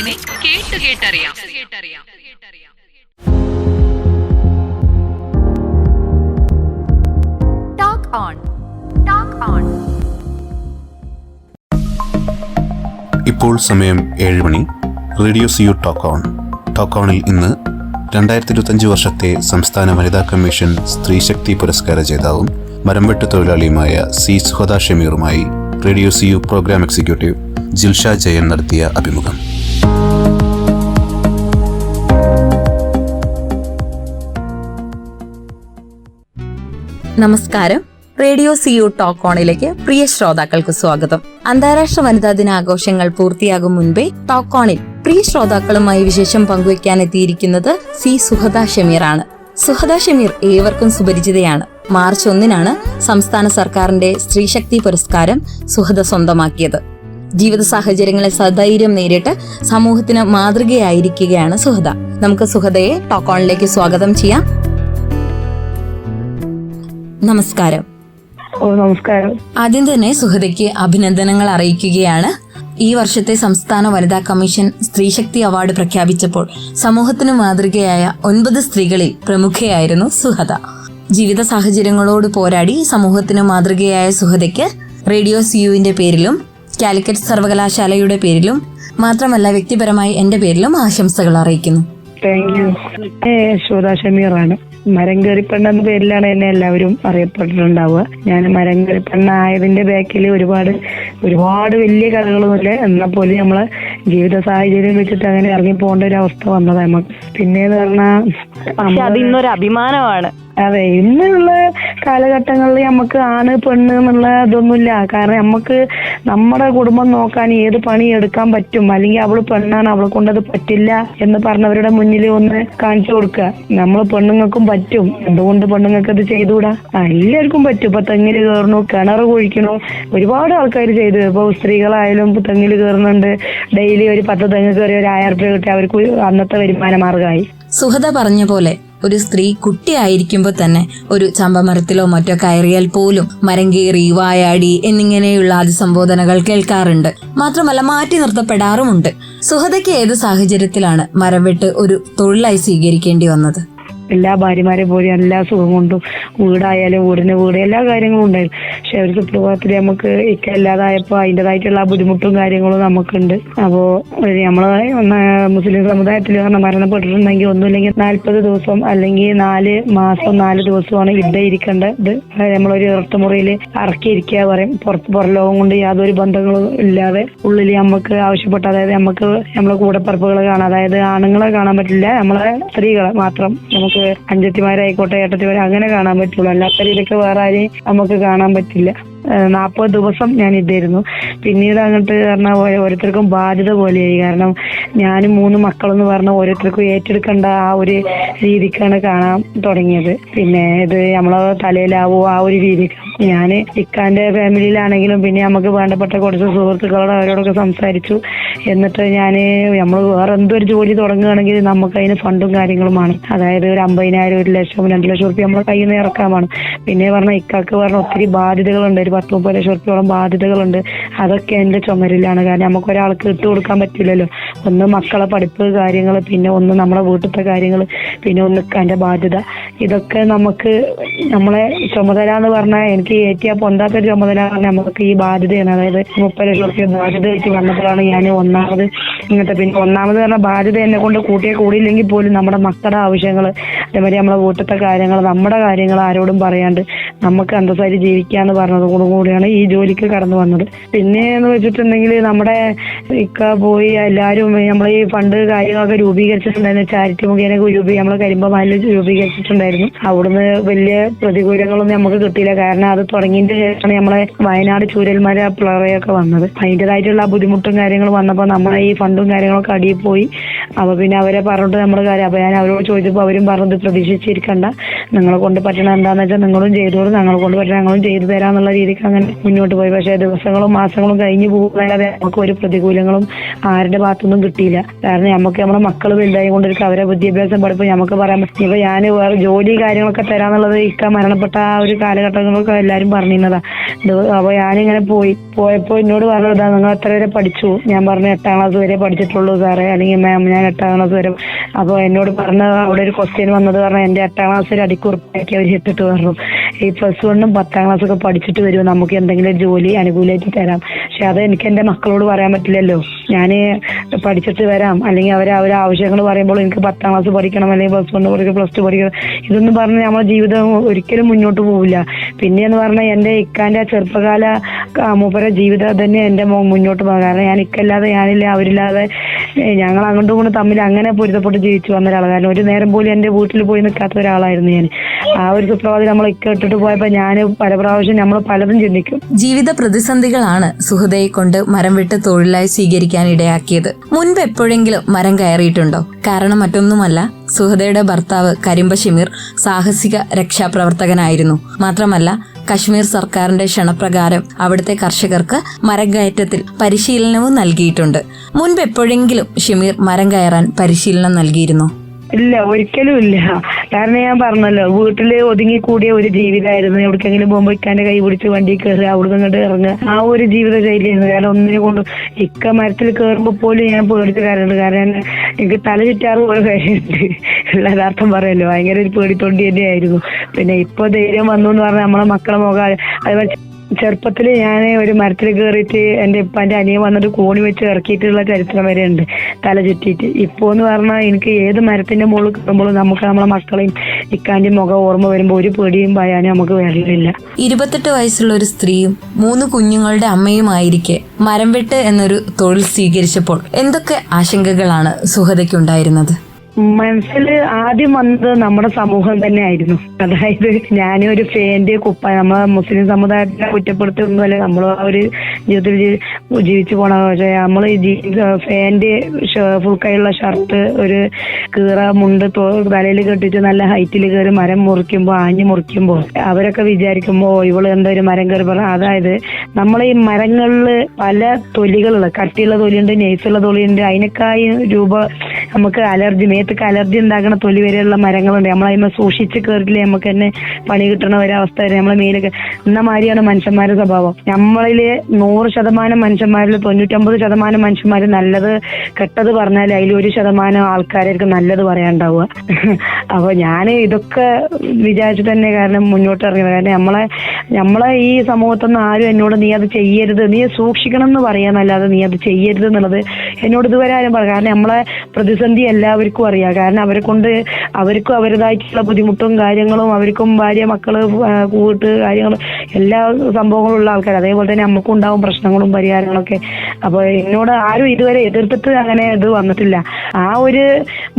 കേട്ടു കേട്ടറിയാം. Talk on. ഇപ്പോൾ സമയം 7 മണി. Radio CU talk on. Talk ഓണിൽ ഇന്ന് 2025 വർഷത്തെ സംസ്ഥാന വനിതാ കമ്മീഷൻ സ്ത്രീശക്തി പുരസ്കാര ജേതാവും മരംവെട്ട് തൊഴിലാളിയുമായ സി സുഹദ ഷമീറുമായി radio CU program executive Jilsha Jayan നടത്തിയ അഭിമുഖം. നമസ്കാരം. റേഡിയോ സിയു ടോക്ക് ഓണിലേക്ക് പ്രിയ ശ്രോതാക്കൾക്ക് സ്വാഗതം. അന്താരാഷ്ട്ര വനിതാ ദിനാഘോഷങ്ങൾ പൂർത്തിയാകും മുൻപേ ടോക്ക് ഓണിൽ പ്രിയ ശ്രോതാക്കളുമായി വിശേഷം പങ്കുവയ്ക്കാൻ എത്തിയിരിക്കുന്നത് സി സുഹദ ഷമീറാണ്. സുഹദ ഷമീർ ഏവർക്കും സുപരിചിതയാണ്. മാർച്ച് 1 സംസ്ഥാന സർക്കാരിന്റെ സ്ത്രീശക്തി പുരസ്കാരം സുഹദ സ്വന്തമാക്കിയത്. ജീവിത സാഹചര്യങ്ങളെ സധൈര്യം നേരിട്ട് സമൂഹത്തിന് മാതൃകയായിരിക്കുകയാണ് സുഹദ. നമുക്ക് സുഹദയെ ടോക്ക് ഓണിലേക്ക് സ്വാഗതം ചെയ്യാം. നമസ്കാരം. നമസ്കാരം. ആദ്യം തന്നെ സുഹദയ്ക്ക് അഭിനന്ദനങ്ങൾ അറിയിക്കുകയാണ്. ഈ വർഷത്തെ സംസ്ഥാന വനിതാ കമ്മീഷൻ സ്ത്രീശക്തി അവാർഡ് പ്രഖ്യാപിച്ചപ്പോൾ സമൂഹത്തിന് മാതൃകയായ 9 സ്ത്രീകളിൽ പ്രമുഖയായിരുന്നു സുഹദ. ജീവിത സാഹചര്യങ്ങളോട് പോരാടി സമൂഹത്തിന് മാതൃകയായ സുഹദയ്ക്ക് റേഡിയോ സിയുവിന്റെ പേരിലും കാലിക്കറ്റ് സർവകലാശാലയുടെ പേരിലും മാത്രമല്ല വ്യക്തിപരമായി എന്റെ പേരിലും ആശംസകൾ അറിയിക്കുന്നു. Thank you. സുഹദ ഷമീറാണ്. മരംകേറിപ്പെണ്ണ എന്ന പേരിലാണ് എന്നെ എല്ലാവരും അറിയപ്പെട്ടിട്ടുണ്ടാവുക. ഞാൻ മരംകേറിപ്പെണ്ണ ആയതിന്റെ ബാക്കിൽ ഒരുപാട് വലിയ കഥകളൊന്നുമില്ല. എന്നാൽ പോലും നമ്മളെ ജീവിത സാഹചര്യം വെച്ചിട്ട് അങ്ങനെ ഇറങ്ങി പോകേണ്ട ഒരു അവസ്ഥ വന്നത് നമുക്ക്. പിന്നെന്ന് പറഞ്ഞാൽ അത് ഇന്നൊരു അഭിമാനമാണ്. അതെ, ഇന്നുള്ള കാലഘട്ടങ്ങളിൽ നമുക്ക് ആണ് പെണ്ണ് എന്നുള്ള ഇതൊന്നുമില്ല. കാരണം നമുക്ക് നമ്മുടെ കുടുംബം നോക്കാൻ ഏത് പണി എടുക്കാൻ പറ്റും, അല്ലെങ്കിൽ അവള് പെണ്ണാണ് അവളെ കൊണ്ടത് പറ്റില്ല എന്ന് പറഞ്ഞവരുടെ മുന്നിൽ ഒന്ന് കാണിച്ചു കൊടുക്കുക. നമ്മൾ പെണ്ണുങ്ങൾക്കും പറ്റും, എന്തുകൊണ്ട് പെണ്ണുങ്ങൾക്ക് അത് ചെയ്തുകൂടാ? എല്ലാവർക്കും പറ്റും. ഇപ്പൊ തെങ്ങില് കയറണു, കിണർ കുഴിക്കണു, ഒരുപാട് ആൾക്കാർ ചെയ്തു. ഇപ്പൊ സ്ത്രീകളായാലും തെങ്ങില് കയറുന്നുണ്ട്. ഡെയിലി ഒരു 10 തെങ്ങ് കയറി ഒരു 1000 രൂപ കിട്ടി അവർക്ക് അന്നത്തെ വരുമാന മാർഗമായി. സുഹദ പറഞ്ഞ പോലെ ഒരു സ്ത്രീ കുട്ടിയായിരിക്കുമ്പോൾ തന്നെ ഒരു ചമ്പമരത്തിലോ മറ്റോ കയറിയാൽ പോലും മരം കയറി, വായാടി എന്നിങ്ങനെയുള്ള അതിസംബോധനകൾ കേൾക്കാറുണ്ട്. മാത്രമല്ല മാറ്റി നിർത്തപ്പെടാറുമുണ്ട്. സുഹദയ്ക്ക് ഏത് സാഹചര്യത്തിലാണ് മരംവെട്ട് ഒരു തൊഴിലായി സ്വീകരിക്കേണ്ടി വന്നത്? എല്ലാ ഭാര്യമാരെ പോലെ എല്ലാ സുഖം കൊണ്ടും വീടായാലും വീടിന് വീട് എല്ലാ കാര്യങ്ങളും ഉണ്ടായിരുന്നു. പക്ഷെ ഒരു സുപ്രഭാതത്തിൽ നമുക്ക് ഇല്ലാതായപ്പോ അതിൻ്റെതായിട്ടുള്ള ബുദ്ധിമുട്ടും കാര്യങ്ങളും നമുക്കുണ്ട്. അപ്പോ നമ്മള് മുസ്ലിം സമുദായത്തിൽ മരണപ്പെട്ടിട്ടുണ്ടെങ്കിൽ ഒന്നുമില്ലെങ്കിൽ 40 ദിവസം അല്ലെങ്കിൽ 4 മാസം 4 ദിവസമാണ് യുദ്ധം ഇരിക്കേണ്ടത്. നമ്മളൊരു ഇറത്തുമുറിയിൽ ഇറക്കിയിരിക്കുക പറയും. പുറലോകം കൊണ്ട് യാതൊരു ബന്ധങ്ങളും ഇല്ലാതെ ഉള്ളിൽ നമുക്ക് ആവശ്യപ്പെട്ട, അതായത് നമുക്ക് നമ്മളെ കൂടപ്പറപ്പുകളെ കാണാം, അതായത് ആണുങ്ങളെ കാണാൻ പറ്റില്ല, നമ്മളെ സ്ത്രീകളെ മാത്രം നമുക്ക് അഞ്ചത്തിമാരായിക്കോട്ടെ ഏട്ടത്തിമാരെ അങ്ങനെ കാണാൻ പറ്റുള്ളൂ. അല്ലാത്ത രീതിക്ക് വേറെ ആരെയും നമുക്ക് കാണാൻ പറ്റില്ല. 40 ദിവസം ഞാൻ ഇതായിരുന്നു. പിന്നീട് അങ്ങോട്ട് പറഞ്ഞാൽ ഓരോരുത്തർക്കും ബാധ്യത പോലെയായി. കാരണം ഞാനും 3 മക്കളെന്ന് പറഞ്ഞ ഓരോരുത്തർക്കും ഏറ്റെടുക്കേണ്ട ആ ഒരു രീതിക്കാണ് കാണാൻ തുടങ്ങിയത്. പിന്നെ ഇത് നമ്മളെ തലയിലാവോ ആ ഒരു രീതിക്ക് ഞാൻ ഇക്കാന്റെ ഫാമിലിയിലാണെങ്കിലും പിന്നെ നമുക്ക് വേണ്ടപ്പെട്ട കുറച്ച് സുഹൃത്തുക്കളോട് അവരോടൊക്കെ സംസാരിച്ചു. എന്നിട്ട് നമ്മൾ വേറെ എന്തൊരു ജോലി തുടങ്ങുകയാണെങ്കിൽ നമുക്ക് അതിന് ഫണ്ടും കാര്യങ്ങളുമാണ്. അതായത് ഒരു 50,000, 1 ലക്ഷം, 2 ലക്ഷം റുപ്യ നമ്മളെ കയ്യിൽ നിന്ന് ഇറക്കാമാണ്. പിന്നെ ഇക്കാക്ക് ഒത്തിരി ബാധ്യതകളുണ്ട്. ഒരു 10-30 ലക്ഷം റുപ്യോളം ബാധ്യതകളുണ്ട്. അതൊക്കെ എന്റെ ചുമരിലാണ്. കാരണം നമുക്ക് ഒരാൾക്ക് ഇട്ട് കൊടുക്കാൻ പറ്റില്ലല്ലോ. ഒന്ന് മക്കളെ പഠിപ്പ് കാര്യങ്ങൾ, പിന്നെ ഒന്ന് നമ്മളെ വീട്ടിലത്തെ കാര്യങ്ങൾ, പിന്നെ ഒന്ന് എന്റെ ബാധ്യത. ഇതൊക്കെ നമുക്ക് നമ്മളെ ചുമതല എന്ന് പറഞ്ഞാൽ എനിക്ക് ഏറ്റിയാ പൊന്താത്തൊരു ചുമതല നമുക്ക് ഈ ബാധ്യതയാണ്. അതായത് 30 ലക്ഷം റുപ്യ ബാധ്യത വെച്ച് വന്നപ്പോഴാണ് ഞാൻ ഒന്നാമത് പറഞ്ഞ ബാധ്യത എന്നെ കൊണ്ട് കൂടിയില്ലെങ്കിൽ പോലും നമ്മുടെ മക്കളുടെ ആവശ്യങ്ങൾ, അതേമാതിരി നമ്മളെ വീട്ടിലത്തെ കാര്യങ്ങൾ, നമ്മുടെ കാര്യങ്ങൾ ആരോടും പറയാണ്ട് നമുക്ക് അന്തസ്സായിട്ട് ജീവിക്കാന്ന് പറഞ്ഞതോടുകൂടിയാണ് ഈ ജോലിക്ക് കടന്നു വന്നത്. പിന്നെ എന്ന് വെച്ചിട്ടുണ്ടെങ്കിൽ നമ്മുടെ ഇക്ക പോയി എല്ലാവരും നമ്മളെ ഈ ഫണ്ട് കാര്യങ്ങളൊക്കെ രൂപീകരിച്ചിട്ടുണ്ടായിരുന്നു. ചാരിറ്റി മുഖേന നമ്മളെ കരിമ്പമാലിൽ രൂപീകരിച്ചിട്ടുണ്ടായിരുന്നു. അവിടുന്ന് വലിയ പ്രതികൂലങ്ങളൊന്നും നമുക്ക് കിട്ടിയില്ല. കാരണം അത് തുടങ്ങിയതിന് ശേഷമാണ് നമ്മളെ വയനാട് ചൂരൽമല പ്രളയമൊക്കെ വന്നത്. അതിൻ്റെതായിട്ടുള്ള ബുദ്ധിമുട്ടും കാര്യങ്ങളും വന്നപ്പോൾ നമ്മളെ ഈ ഫണ്ടും കാര്യങ്ങളൊക്കെ അടിയിൽ പോയി. അപ്പൊ പിന്നെ അവരെ പറഞ്ഞിട്ട് നമ്മൾ കാര്യം, അപ്പൊ ഞാൻ അവരോട് ചോദിച്ചപ്പോൾ അവരും പറഞ്ഞത് പ്രതീക്ഷിച്ചിരിക്കണ്ട, നിങ്ങളെ കൊണ്ട് പറ്റണ എന്താന്ന് വെച്ചാൽ നിങ്ങളും ചെയ്തോളൂ, ഞങ്ങളെ കൊണ്ട് പറ്റണ ഞങ്ങളും ചെയ്തു തരാന്നുള്ള രീതിക്ക് രീതിക്ക് അങ്ങനെ മുന്നോട്ട് പോയി. പക്ഷേ ദിവസങ്ങളും മാസങ്ങളും കഴിഞ്ഞു പോകുന്നല്ലാതെ നമുക്ക് ഒരു പ്രതികൂലങ്ങളും ആരുടെ ഭാഗത്തൊന്നും കിട്ടിയില്ല. കാരണം നമുക്ക് നമ്മളെ മക്കൾ വലുതായി കൊണ്ടിരിക്കും, അവരെ വിദ്യാഭ്യാസം പഠിപ്പ് നമുക്ക് പറയാൻ പറ്റും. ഇപ്പൊ ഞാൻ വേറെ ജോലി കാര്യങ്ങളൊക്കെ തരാന്നുള്ളത് ഇക്ക മരണപ്പെട്ട ആ ഒരു കാലഘട്ടങ്ങളൊക്കെ എല്ലാരും പറഞ്ഞിരുന്നതാ. അപ്പൊ ഞാനിങ്ങനെ പോയപ്പോ എന്നോട് പറഞ്ഞതാ, നിങ്ങൾ എത്ര വരെ പഠിച്ചു? ഞാൻ പറഞ്ഞു 8ാം ക്ലാസ് വരെ പഠിച്ചിട്ടുള്ളൂ സാറേ, അല്ലെങ്കിൽ മാം ഞാൻ 8ാം ക്ലാസ് വരെ. അപ്പൊ എന്നോട് പറഞ്ഞ അവിടെ ഒരു ക്വസ്റ്റ്യൻ വന്നത് പറഞ്ഞാൽ എന്റെ 8ാം ക്ലാസ് ഒരു അടിക്കുറിപ്പാക്കി അവർ ഇട്ടിട്ട് പറഞ്ഞു, ഈ +1 10ാം ക്ലാസ് ഒക്കെ പഠിച്ചിട്ട് വരുമോ, നമുക്ക് എന്തെങ്കിലും ഒരു ജോലി അനുകൂലമായിട്ട് തരാം. പക്ഷെ അത് എനിക്ക് എന്റെ മക്കളോട് പറയാൻ പറ്റില്ലല്ലോ. ഞാൻ പഠിച്ചിട്ട് വരാം, അല്ലെങ്കിൽ അവരെ ആവശ്യങ്ങൾ പറയുമ്പോൾ എനിക്ക് 10ാം ക്ലാസ് പഠിക്കണം, അല്ലെങ്കിൽ +1 പഠിക്കണം, +2 പഠിക്കണം, ഇതൊന്നും പറഞ്ഞ് നമ്മളെ ജീവിതം ഒരിക്കലും മുന്നോട്ട് പോവില്ല. പിന്നെയെന്ന് പറഞ്ഞാൽ എന്റെ ഇക്കാന്റെ ചെറുപ്പകാല മൂപ്പര ജീവിതം തന്നെ എന്റെ മുന്നോട്ട് പോകാം. കാരണം ഞാൻ ഇക്കല്ലാതെ ഞാനില്ല, അവരില്ലാതെ ഞങ്ങൾ അങ്ങോട്ടും ഇങ്ങോട്ടും തമ്മിൽ അങ്ങനെ പൊരുത്തപ്പെട്ട് ജീവിച്ചു വന്ന ഒരാളാണ്. കാരണം ഒരു നേരം പോലും എന്റെ വീട്ടിൽ പോയി നിൽക്കാത്ത ഒരാളായിരുന്നു ഞാൻ. ആ ഒരു സുപ്രഭാതം നമ്മൾ ഇക്ക ഇട്ടിട്ട് പോയപ്പോ ഞാൻ പല പ്രാവശ്യം നമ്മൾ പലതും ചിന്തിക്കും. ജീവിത പ്രതിസന്ധികളാണ് സുഹൃതയെ കൊണ്ട് മരം വെട്ട് തൊഴിലായി സ്വീകരിക്കാൻ ഇടയാക്കിയത്. മുൻപ് എപ്പോഴെങ്കിലും മരം കയറിയിട്ടുണ്ടോ? കാരണം മറ്റൊന്നുമല്ല, സുഹൃതയുടെ ഭർത്താവ് കരിമ്പ ഷമീർ സാഹസിക രക്ഷാപ്രവർത്തകനായിരുന്നു. മാത്രമല്ല കശ്മീർ സർക്കാരിന്റെ ക്ഷണപ്രകാരം അവിടുത്തെ കർഷകർക്ക് മരം കയറ്റത്തിൽ പരിശീലനവും നൽകിയിട്ടുണ്ട്. മുൻപ് എപ്പോഴെങ്കിലും ഷമീർ മരം കയറാൻ പരിശീലനം നൽകിയിരുന്നോ? ഇല്ല, ഒരിക്കലും ഇല്ല. കാരണം ഞാൻ പറഞ്ഞല്ലോ, വീട്ടില് ഒതുങ്ങിക്കൂടിയ ഒരു ജീവിതമായിരുന്നു. എവിടേക്കെങ്കിലും പോകുമ്പോ ഇക്കാന്റെ കൈ പിടിച്ച് വണ്ടി കയറുക, അവിടുന്ന് ഇങ്ങോട്ട് ഇറങ്ങുക, ആ ഒരു ജീവിത ശൈലിയായിരുന്നു. കാരണം ഒന്നിനെ കൊണ്ട് ഇക്ക മരത്തിൽ കയറുമ്പോ പോലും ഞാൻ പേടിച്ച കാര്യമുണ്ട്. കാരണം എനിക്ക് തല ചുറ്റാറ് പോലെ കാര്യമുണ്ട്, ഉള്ള യഥാർത്ഥം പറയല്ലോ. ഭയങ്കര ഒരു പേടിത്തൊണ്ടി തന്നെയായിരുന്നു. പിന്നെ ഇപ്പൊ ധൈര്യം വന്നു എന്ന് പറഞ്ഞാൽ നമ്മളെ മക്കളെ മുഖം. അതുപോലെ ചെറുപ്പത്തില് ഞാൻ ഒരു മരത്തിൽ കയറിയിട്ട് എന്റെ ഇപ്പാന്റെ അനിയൻ വന്നിട്ട് കോണി വെച്ച് ഇറക്കിയിട്ടുള്ള ചരിത്രം വരെ ഉണ്ട്, തല ചുറ്റിയിട്ട്. ഇപ്പോ എന്ന് പറഞ്ഞാൽ എനിക്ക് ഏത് മരത്തിന്റെ മുകളിൽ കയറുമ്പോഴും നമുക്ക് നമ്മളെ മക്കളെയും ഇക്കാന്റെ മുഖം ഓർമ്മ വരുമ്പോൾ ഒരു പേടിയും ഭയാനും നമുക്ക് വരലില്ല. 28 വയസ്സുള്ള ഒരു സ്ത്രീയും 3 കുഞ്ഞുങ്ങളുടെ അമ്മയുമായിരിക്കെ മരം വെട്ട് എന്നൊരു തൊഴിൽ സ്വീകരിച്ചപ്പോൾ എന്തൊക്കെ ആശങ്കകളാണ് സുഹൃതയ്ക്കുണ്ടായിരുന്നത്? മനസ്സിൽ ആദ്യം വന്നത് നമ്മുടെ സമൂഹം തന്നെ ആയിരുന്നു. അതായത് ഞാനൊരു ഫാന്റെ കുപ്പായം, നമ്മളെ മുസ്ലിം സമുദായത്തിനെ കുറ്റപ്പെടുത്തൊന്നുമല്ല, നമ്മൾ ആ ഒരു ജീവിതത്തിൽ ജീവിച്ചു പോണ. പക്ഷേ നമ്മൾ ഈ ഫാന്റെ ഫുൾ കൈയുള്ള ഷർട്ട്, ഒരു കീറ മുണ്ട് തലയിൽ കെട്ടിട്ട് നല്ല ഹൈറ്റിൽ കയറി മരം മുറിക്കുമ്പോൾ, ആഞ്ഞു മുറിക്കുമ്പോൾ അവരൊക്കെ വിചാരിക്കുമ്പോ ഇവള് എന്താ ഒരു മരം കയറി പറഞ്ഞ. അതായത് നമ്മൾ ഈ മരങ്ങളില് പല തൊലികളുള്ള, കട്ടിയുള്ള തൊലിയുണ്ട്, നെയ്സുള്ള തൊലിയുണ്ട്, അതിനേക്കായി നമുക്ക് അലർജി, മേത്തൊക്കെ അലർജി ഉണ്ടാക്കുന്ന തൊലി വരെയുള്ള മരങ്ങളുണ്ട്. നമ്മളതിനെ സൂക്ഷിച്ച് കയറിയില്ലേ നമുക്ക് തന്നെ പണി കിട്ടണ ഒരവസ്ഥ വരെ നമ്മളെ മേലൊക്കെ. എന്ന മാതിരിയാണ് മനുഷ്യന്മാരുടെ സ്വഭാവം. നമ്മളില് 100% മനുഷ്യന്മാരിൽ 99% മനുഷ്യന്മാർ നല്ലത് കെട്ടത് പറഞ്ഞാൽ അതിൽ 1% ആൾക്കാരായിരിക്കും നല്ലത് പറയാണ്ടാവുക. അപ്പൊ ഞാൻ ഇതൊക്കെ വിചാരിച്ചു തന്നെ കാരണം മുന്നോട്ട് ഇറങ്ങിയത്. കാരണം നമ്മളെ ഈ സമൂഹത്തൊന്നും ആരും എന്നോട് നീ അത് ചെയ്യരുത്, നീ സൂക്ഷിക്കണം എന്ന് പറയാന്നല്ലാതെ നീ അത് ചെയ്യരുത് എന്നുള്ളത് എന്നോട് ഇതുവരെ ആരും പറയാം. കാരണം നമ്മളെ പ്രതിസന്ധി എല്ലാവർക്കും അറിയാം. കാരണം അവർക്കും അവരുടേതായിട്ടുള്ള ബുദ്ധിമുട്ടും കാര്യങ്ങളും, അവർക്കും ഭാര്യ, മക്കള്, കൂട്ട് കാര്യങ്ങളും എല്ലാ സംഭവങ്ങളും ഉള്ള ആൾക്കാർ. അതേപോലെ തന്നെ നമുക്കും ഉണ്ടാവും പ്രശ്നങ്ങളും പരിഹാരങ്ങളൊക്കെ. അപ്പൊ എന്നോട് ആരും ഇതുവരെ എതിർത്തിട്ട് അങ്ങനെ ഇത് വന്നിട്ടില്ല. ആ ഒരു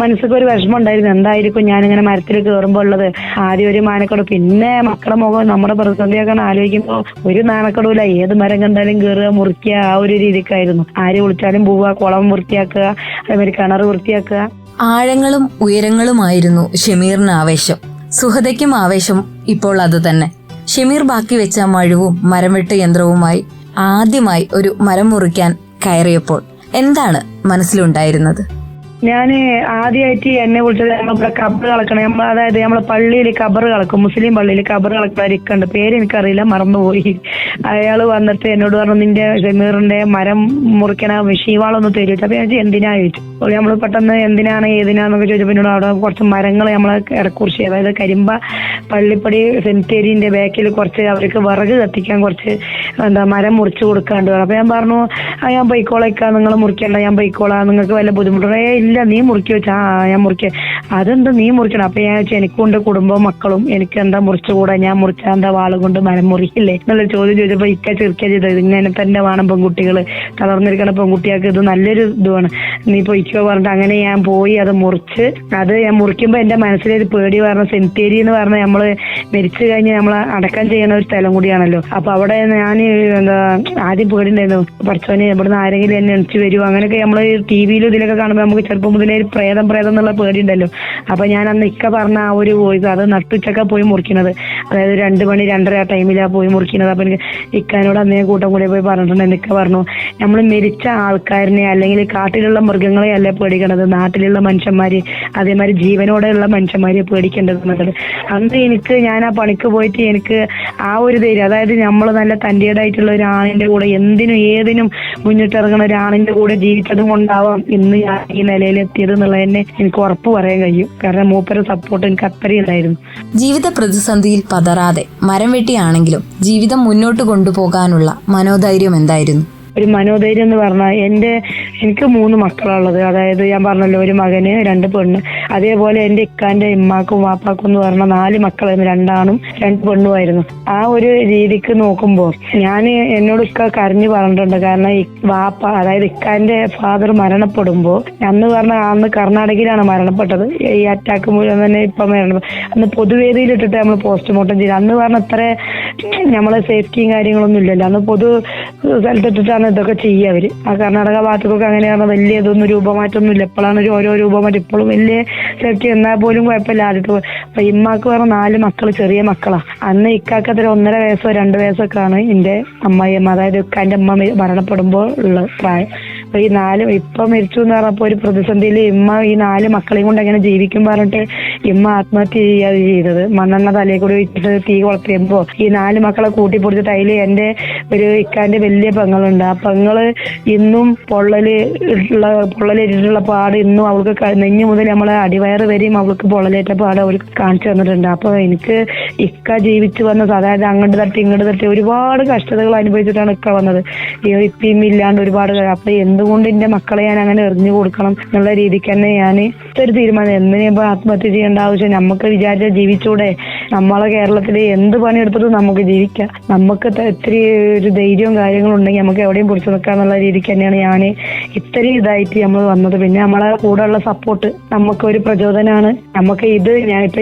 മനസ്സിക്ക് ഒരു വിഷമം ഉണ്ടായിരുന്നു, എന്തായിരിക്കും ഞാനിങ്ങനെ മരത്തിൽ കയറുമ്പോൾ ഉള്ളത്. ആദ്യം ഒരു മാനക്കേട്, പിന്നെ മക്കളുടെ മുഖം, നമ്മുടെ പ്രതിസന്ധിയൊക്കെ ആലോചിക്കുമ്പോൾ ഒരു നാണക്കേടില്ല. ഏത് മരം കണ്ടാലും കയറുക, മുറിക്കുക, ആ ഒരു രീതിക്കായിരുന്നു. ആര് വിളിച്ചാലും പോവുക, കുളം വൃത്തിയാക്കുക, അതേമാതിരി കിണർ വൃത്തിയാക്കുക. ആഴങ്ങളും ഉയരങ്ങളുമായിരുന്നു ഷമീറിന് ആവേശം. സുഹൃതയ്ക്കും ആവേശം ഇപ്പോൾ അത് തന്നെ. ഷമീർ ബാക്കി വെച്ച മഴുവും മരംവെട്ട് യന്ത്രവുമായി ആദ്യമായി ഒരു മരം മുറിക്കാൻ കയറിയപ്പോൾ എന്താണ് മനസ്സിലുണ്ടായിരുന്നത്? ഞാൻ ആദ്യമായിട്ട് എന്നെ വിളിച്ചത് നമ്മളിവിടെ കബറ് കളക്കണം. അതായത് നമ്മളെ പള്ളിയിൽ കബറ് കളക്കും, മുസ്ലിം പള്ളിയിൽ കബറ് കളക്കുന്നവരൊക്കെയുണ്ട്. പേര് എനിക്കറിയില്ല, മറന്നുപോയി. അയാൾ വന്നിട്ട് എന്നോട് പറഞ്ഞു, നിന്റെ ഷമീറിന്റെ മരം മുറിക്കണ ഷീവാളൊന്ന് തരുമോ? അപ്പൊ ഞാൻ എന്തിനാ ചോദിച്ചു. അപ്പോൾ നമ്മൾ പെട്ടെന്ന് എന്തിനാണ് ഏതിനാന്നൊക്കെ ചോദിച്ചപ്പോൾ എന്നോട് അവിടെ കുറച്ച് മരങ്ങൾ നമ്മളെ ഇറക്കുറിച്ച്, അതായത് കരിമ്പ പള്ളിപ്പടി സെമിത്തേരിന്റെ ബാക്കിൽ കുറച്ച് അവർക്ക് വിറക് കത്തിക്കാൻ കുറച്ച് മരം മുറിച്ച് കൊടുക്കാണ്ട്. അപ്പൊ ഞാൻ പറഞ്ഞു, ഞാൻ പൊയ്ക്കോളേക്കാ, നിങ്ങൾ മുറിക്കണ്ട, ഞാൻ പൊയ്ക്കോളാം, നിങ്ങൾക്ക് വല്ല ബുദ്ധിമുട്ടുണ്ടോ? ഇല്ല, നീ മുറിക്കി വെച്ചാ. ഞാൻ മുറിക്ക. അതെന്താ നീ മുറിക്കണം? അപ്പൊ ഞാൻ വെച്ചാൽ എനിക്കുണ്ട് കുടുംബവും മക്കളും, എനിക്ക് എന്താ മുറിച്ചുകൂടാ, ഞാൻ മുറിച്ചാ എന്താ വാള് കൊണ്ട് മരം മുറിക്കില്ലേ എന്നുള്ള ചോദ്യം ചോദിച്ചപ്പോ ഇക്ക ചെറുക്കിയ ചെയ്തത്, ഇങ്ങനെ തന്നെ വേണം പെൺകുട്ടികള്, തളർന്നിരിക്കണ പെൺകുട്ടികൾക്ക് ഇത് നല്ലൊരു ഇതുമാണ്, നീ പോയി മരിക്കുമോ പറഞ്ഞിട്ട് അങ്ങനെ ഞാൻ പോയി അത് മുറിച്ച്. അത് ഞാൻ മുറിക്കുമ്പോൾ എൻ്റെ മനസ്സിലൊരു പേടി പറഞ്ഞ സെമിത്തേരി എന്ന് പറഞ്ഞാൽ നമ്മള് മരിച്ചു കഴിഞ്ഞ് നമ്മൾ അടക്കം ചെയ്യുന്ന ഒരു സ്ഥലം കൂടിയാണല്ലോ. അപ്പൊ അവിടെ ഞാൻ ആദ്യം പേടി ഉണ്ടായിരുന്നു, പഠിച്ചവന് ഇവിടുന്ന് ആരെങ്കിലും എന്നെ എണിച്ചു വരുമോ അങ്ങനെയൊക്കെ. നമ്മള് ടിവിയിലും ഇതിലൊക്കെ കാണുമ്പോൾ നമുക്ക് ചെറുപ്പം മുതലേ പ്രേതം എന്നുള്ള പേടി ഉണ്ടല്ലോ. അപ്പൊ ഞാൻ അന്ന് ഇക്ക പറഞ്ഞ ആ ഒരു വോയിസ്, അത് നട്ടുച്ചക്ക പോയി മുറിക്കുന്നത്, അതായത് 2 മണി 2:30 ആ ടൈമിലാണ് പോയി മുറിക്കുന്നത്. അപ്പൊ എനിക്ക് ഇക്കാനോട് അന്നേ കൂട്ടം കൂടി പോയി പറഞ്ഞിട്ടുണ്ട്. ഇക്ക പറഞ്ഞു, നമ്മൾ മരിച്ച ആൾക്കാരനെ അല്ലെങ്കിൽ കാട്ടിലുള്ള മൃഗങ്ങളെ അല്ല പേടിക്കേണ്ടത്, നാട്ടിലുള്ള മനുഷ്യന്മാര് അതേമാതിരി ജീവനോടെയുള്ള മനുഷ്യന്മാരെ പേടിക്കേണ്ടത്. അന്ന് ഞാൻ ആ പണിക്ക് പോയിട്ട് എനിക്ക് ആ ഒരു ധൈര്യം, അതായത് നമ്മൾ നല്ല തന്റേടായിട്ടുള്ള ഒരു ആണിന്റെ കൂടെ എന്തിനും ഏതിനും മുന്നിട്ടിറങ്ങുന്ന ഒരാണിന്റെ കൂടെ ജീവിച്ചതും കൊണ്ടാവാം ഇന്ന് ഞാൻ ഈ നിലയിലെത്തിയത് എന്നുള്ളത് തന്നെ എനിക്ക് ഉറപ്പ് പറയാൻ കഴിയും. കാരണം മൂപ്പര സപ്പോർട്ട് എനിക്ക് അത്രയും ഉണ്ടായിരുന്നു. ജീവിത പ്രതിസന്ധിയിൽ പതറാതെ മരം വെട്ടിയാണെങ്കിലും ജീവിതം മുന്നോട്ട് കൊണ്ടുപോകാനുള്ള മനോധൈര്യം എന്തായിരുന്നു? ഒരു മനോധൈര്യം എന്ന് പറഞ്ഞാൽ എനിക്ക് 3 മക്കളുള്ളത്. അതായത് ഞാൻ പറഞ്ഞല്ലോ, ഒരു മകന് 2 പെണ്ണ്. അതേപോലെ എൻ്റെ ഇക്കാന്റെ ഇമ്മാക്കും വാപ്പാക്കും എന്ന് പറഞ്ഞ 4 മക്കളായിരുന്നു, 2 ആണും 2 പെണ്ണുമായിരുന്നു. ആ ഒരു രീതിക്ക് നോക്കുമ്പോൾ എന്നോട് ഇക്ക കരഞ്ഞു പറഞ്ഞിട്ടുണ്ട്. കാരണം വാപ്പ, അതായത് ഇക്കാന്റെ ഫാദർ മരണപ്പെടുമ്പോൾ അന്ന് കർണാടകയിലാണ് മരണപ്പെട്ടത്. ഈ അറ്റാക്ക് മുഴുവൻ തന്നെ ഇപ്പം അന്ന് പൊതുവേദിയിലിട്ടിട്ട് നമ്മൾ പോസ്റ്റ്മോർട്ടം ചെയ്ത്. അന്ന് പറഞ്ഞ അത്ര നമ്മളെ സേഫ്റ്റിയും കാര്യങ്ങളൊന്നും ഇല്ലല്ലോ. അന്ന് പൊതു സ്ഥലത്തിട്ടിട്ടാണ് ഇതൊക്കെ ചെയ്യുക അവര്. ആ കർണാടക ഭാഗത്തൊക്കെ അങ്ങനെയാണ്, വലിയ ഇതൊന്നും രൂപമാറ്റൊന്നും ഇല്ല. ഇപ്പോഴാണ് ഓരോ രൂപമാറ്റം, ഇപ്പോഴും വലിയ സേഫ്റ്റി എന്നാൽ പോലും കുഴപ്പമില്ല. ആദ്യത്തെ അപ്പൊ ഇമ്മാക്ക് പറഞ്ഞ 4 മക്കള് ചെറിയ മക്കളാ. അന്ന് ഇക്കാക്ക് അത്ര 1.5 വയസ്സോ 2 വയസ്സൊക്കെ ആണ് എന്റെ അമ്മായിയമ്മ, അതായത് ഇക്കാന്റെ അമ്മ മരണപ്പെടുമ്പോൾ ഉള്ള പ്രായം. അപ്പൊ ഈ 4 ഇപ്പൊ മരിച്ചു എന്ന് പറഞ്ഞപ്പോ ഒരു പ്രതിസന്ധിയിൽ ഈ 4 മക്കളെയും കൊണ്ട് എങ്ങനെ ജീവിക്കും പറഞ്ഞിട്ട് ആത്മഹത്യ ചെയ്യാതെ ചെയ്തത്. മണ്ണെണ്ണ തലയിൽ കൂടി വെച്ചിട്ട് തീ കൊളത്തിയപ്പോ ഈ 4 മക്കളെ കൂട്ടിപ്പൊടിച്ചിട്ട് അതിൽ എന്റെ ഒരു ഇക്കാന്റെ വലിയ പെങ്ങളുണ്ട്. ആ പെങ്ങള് ഇന്നും പൊള്ളലേറ്റിട്ടുള്ള പാട് ഇന്നും അവൾക്ക് നെഞ്ഞു മുതൽ നമ്മളെ അടിവയറ് വരെയും അവൾക്ക് പൊള്ളലേറ്റ പാട് അവർക്ക് കാണിച്ചു തന്നിട്ടുണ്ട്. അപ്പൊ എനിക്ക് ഇക്ക ജീവിച്ചു വന്നത്, അതായത് അങ്ങോട്ട് തട്ടി ഇങ്ങോട്ട് തട്ടി ഒരുപാട് കഷ്ടതകൾ അനുഭവിച്ചിട്ടാണ് ഇക്ക വന്നത്. ഇപ്പം ഇല്ലാണ്ട് ഒരുപാട്. അപ്പൊ എന്തുകൊണ്ട് എന്റെ മക്കളെ ഞാൻ അങ്ങനെ എറിഞ്ഞു കൊടുക്കണം എന്നുള്ള രീതിക്ക് തന്നെ ഞാൻ ഒരു തീരുമാനം. എന്തിനിപ്പോ ആത്മഹത്യ ചെയ്യേണ്ട ആവശ്യം? നമുക്ക് വിചാരിച്ചാൽ ജീവിച്ചൂടെ? നമ്മളെ കേരളത്തില് എന്ത് പണിയെടുത്തിട്ടും നമുക്ക് ജീവിക്കാം. നമുക്ക് ഇത്തിരി ഒരു ധൈര്യവും കാര്യങ്ങളും ഉണ്ടെങ്കിൽ നമുക്ക് എവിടെയും പിടിച്ചു നിൽക്കാന്നുള്ള രീതിക്ക് തന്നെയാണ് ഞാൻ ഇത്രയും ഇതായിട്ട് നമ്മൾ വന്നത്. പിന്നെ നമ്മളെ കൂടെയുള്ള സപ്പോർട്ട് നമുക്കൊരു പ്രചോദനമാണ്. നമുക്ക്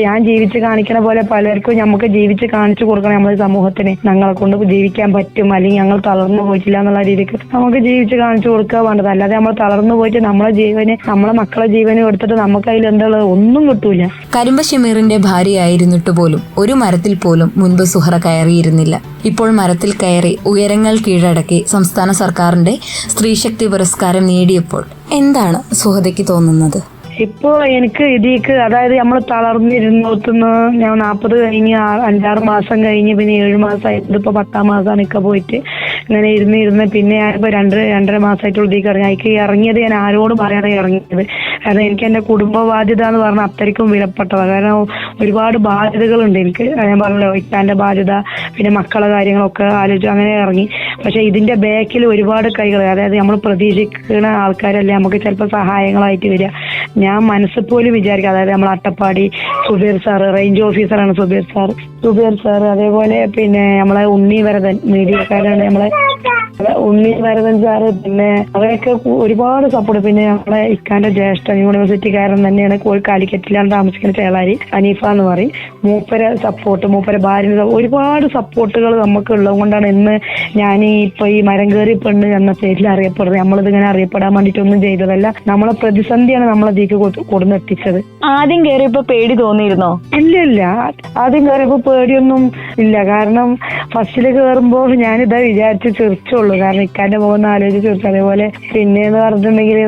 ഞാൻ ജീവിച്ച് കാണിക്കണ പോലെ പലർക്കും നമുക്ക് ജീവിച്ച് കാണിച്ചു കൊടുക്കണം. നമ്മളെ സമൂഹത്തിന് ഞങ്ങളെ കൊണ്ട് ജീവിക്കാൻ പറ്റും, അല്ലെങ്കിൽ ഞങ്ങൾ തളർന്നു പോയിട്ടില്ല എന്നുള്ള രീതിക്ക് നമുക്ക് ജീവിച്ച് കാണിച്ചു കൊടുക്കുക വേണ്ടത്. അല്ലാതെ നമ്മൾ തളർന്നു പോയിട്ട് നമ്മളെ മക്കളെ ജീവനും എടുത്തിട്ട് നമുക്ക് അതിൽ എന്തുള്ളത് ഒന്നും കിട്ടൂല. കരിമ്പ ഷമീറിന്റെ ഭാര്യയായിരുന്നിട്ട് പോലും ഒരു മരത്തിൽ പോലും മുൻപ് സുഹറ കയറിയിരുന്നില്ല. ഇപ്പോൾ മരത്തിൽ കയറി ഉയരങ്ങൾ കീഴടക്കി സംസ്ഥാന സർക്കാരിന്റെ സ്ത്രീശക്തി പുരസ്കാരം നേടിയപ്പോൾ എന്താണ് സുഹറയ്ക്ക് തോന്നുന്നത്? ഇപ്പൊ എനിക്ക് ഇതിക്ക്, അതായത് നമ്മൾ തളർന്നിരുന്നോത്തുനിന്ന് ഞാൻ 40 കഴിഞ്ഞ് 5-6 മാസം കഴിഞ്ഞ് പിന്നെ 7 മാസമായി, ഇതിപ്പോ 10-ാം മാസമാണ് ഇക്ക പോയിട്ട്. ഇങ്ങനെ ഇരുന്ന് പിന്നെ ഞാനിപ്പോ 2-2.5 മാസമായിട്ടുള്ള ഇതിക്ക് ഇറങ്ങിയത് ഞാൻ ആരോടും പറയാതെ ഇറങ്ങിയത്. കാരണം എനിക്ക് എന്റെ കുടുംബ ബാധ്യത എന്ന് പറഞ്ഞാൽ അത്രയ്ക്കും വിലപ്പെട്ടതാണ്. കാരണം ഒരുപാട് ബാധ്യതകളുണ്ട് എനിക്ക്. ഞാൻ പറഞ്ഞല്ലോ, ഇക്കാന്റെ ബാധ്യത, പിന്നെ മക്കളെ കാര്യങ്ങളൊക്കെ ആലോചിച്ചു അങ്ങനെ ഇറങ്ങി. പക്ഷെ ഇതിന്റെ ബാക്കിൽ ഒരുപാട് കൈകൾ, അതായത് നമ്മൾ പ്രതീക്ഷിക്കുന്ന ആൾക്കാരല്ലേ നമുക്ക് ചിലപ്പോൾ സഹായങ്ങളായിട്ട് വരിക. ഞാൻ മനസ്സിൽ പോലും വിചാരിക്കാം, അതായത് നമ്മൾ അട്ടപ്പാടി സുബീർ സാറ്, റേഞ്ച് ഓഫീസറാണ് സുബീർ സാർ, അതേപോലെ പിന്നെ നമ്മളെ ഉണ്ണി വരദൻ മീഡിയക്കാരാണ്, നമ്മളെ ഉണ്ണി വരദൻ സാറ്, പിന്നെ അവരൊക്കെ ഒരുപാട് സപ്പോർട്ട്. പിന്നെ നമ്മളെ ഇക്കാന്റെ ജ്യേഷ്ഠൻ യൂണിവേഴ്സിറ്റിക്കാരൻ തന്നെയാണ്, കാലിക്കറ്റിലാണ് താമസിക്കുന്ന, ചേളാരി അനീഫ എന്ന് പറയും. മൂപ്പരെ സപ്പോർട്ട്, മൂപ്പരെ ഭാര്യ, ഒരുപാട് സപ്പോർട്ടുകൾ നമുക്ക് ഉള്ളത് കൊണ്ടാണ് ഇന്ന് ഞാൻ ഇപ്പൊ ഈ മരം കയറി പെണ്ണ് എന്ന പേരിൽ അറിയപ്പെടുന്നത്. നമ്മളിതിങ്ങനെ അറിയപ്പെടാൻ വേണ്ടിയിട്ടൊന്നും ചെയ്തതല്ല, നമ്മളെ പ്രതിസന്ധിയാണ് നമ്മളെ ഇതിക്ക് കൊടുന്നെത്തിച്ചത്. ആദ്യം കയറിയപ്പോ പേടി തോന്നിയിരുന്നോ? ഇല്ല, ആദ്യം കയറിയപ്പോ പേടിയൊന്നും ഇല്ല. കാരണം ഫസ്റ്റില് കയറുമ്പോൾ ഞാനിതാ വിചാരിച്ച് ചിരിച്ചുള്ളൂ. കാരണം ഇക്കാന്റെ മുഖം ആലോചിച്ച് ചിരിച്ചു. അതേപോലെ പിന്നെന്ന് പറഞ്ഞിട്ടുണ്ടെങ്കിൽ